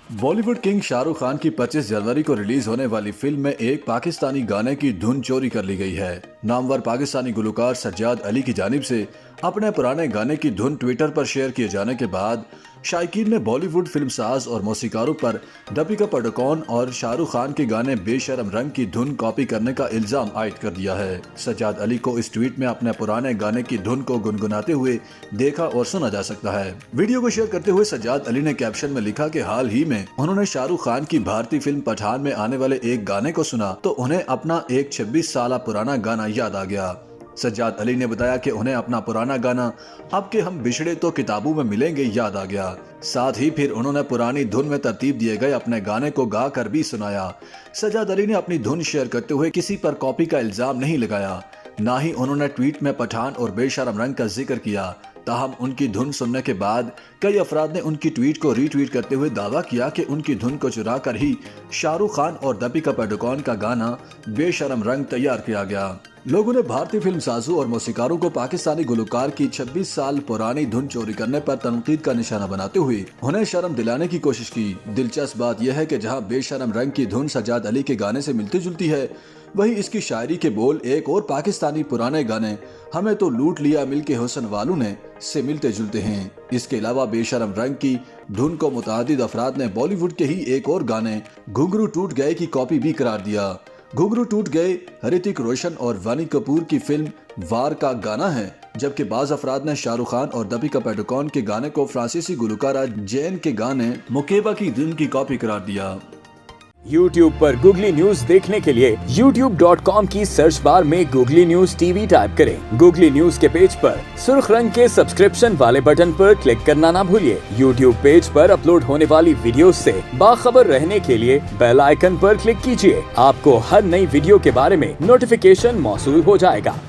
Bollywood king Shahrukh Khan की 25 जनवरी को release होने वाली फिल्म में एक पाकिस्तानी गाने की धुन चोरी कर ली गई है। नामवर पाकिस्तानी गुलकार सज्जाद अली की जानिब से अपने पुराने गाने की धुन ट्विटर पर शेयर किए जाने के बाद शायकीन ने बॉलीवुड फिल्मसाज और मौसीकारों पर दीपिका पादुकोण और शाहरुख खान के गाने बेशरम रंग की धुन कॉपी करने का इल्जाम आयद कर दिया है। सज्जाद अली को इस ट्वीट में अपने पुराने गाने की धुन को गुनगुनाते हुए देखा और सुना जा सकता है। वीडियो को शेयर करते हुए सज्जाद अली ने कैप्शन में लिखा कि हाल ही में उन्होंने शाहरुख खान की भारतीय फिल्म पठान में आने वाले एक गाने को सुना तो उन्हें अपना एक 26 साल पुराना गाना याद आ गया। सज्जाद अली ने बताया कि उन्हें अपना पुराना गाना अब के हम बिछड़े तो किताबों में मिलेंगे याद आ गया। साथ ही फिर उन्होंने पुरानी धुन में तरतीब दिए गए अपने गाने को गा कर भी सुनाया। सज्जाद अली ने अपनी धुन शेयर करते हुए किसी पर कॉपी का इल्जाम नहीं लगाया, ना ही उन्होंने ट्वीट में पठान और बेशरम रंग का जिक्र किया। ताहम उनकी धुन सुनने के बाद कई अफराद ने उनकी ट्वीट को रीट्वीट करते हुए दावा किया कि उनकी धुन को चुरा कर ही शाहरुख खान और दीपिका पादुकोण का गाना बेशरम रंग तैयार किया गया। लोगों ने भारतीय फिल्म साजों और मौसीकारों को पाकिस्तानी गुलकार की 26 साल पुरानी धुन चोरी करने पर तनकीद का निशाना बनाते हुए उन्हें शर्म दिलाने की कोशिश की। दिलचस्प बात यह है कि जहां बेशरम रंग की धुन सज्जाद अली के गाने से मिलती जुलती है, वहीं इसकी शायरी के बोल एक और पाकिस्तानी पुराने गाने हमें तो लूट लिया मिलके हुस्न वालों ने से मिलते जुलते हैं। इसके अलावा बेशरम रंग की धुन को मुतादिद अफराद ने बॉलीवुड के ही एक और गाने घुंघरू टूट गए की कॉपी भी करार दिया। घुंघरू टूट गए ऋतिक रोशन और वानी कपूर की फिल्म वार का गाना है, जबकि बाज अफराद ने शाहरुख खान और दीपिका पादुकोण के गाने को फ्रांसीसी गुलकारा जैन के गाने मुकेबा की धुन की कॉपी करार दिया। YouTube पर गूगली न्यूज देखने के लिए youtube.com की सर्च बार में गूगली न्यूज टीवी टाइप करें। गूगली न्यूज के पेज पर सुर्ख रंग के सब्सक्रिप्शन वाले बटन पर क्लिक करना ना भूलिए। YouTube पेज पर अपलोड होने वाली वीडियोस से बाखबर रहने के लिए बेल आइकन पर क्लिक कीजिए। आपको हर नई वीडियो के बारे में नोटिफिकेशन मौसूल हो जाएगा।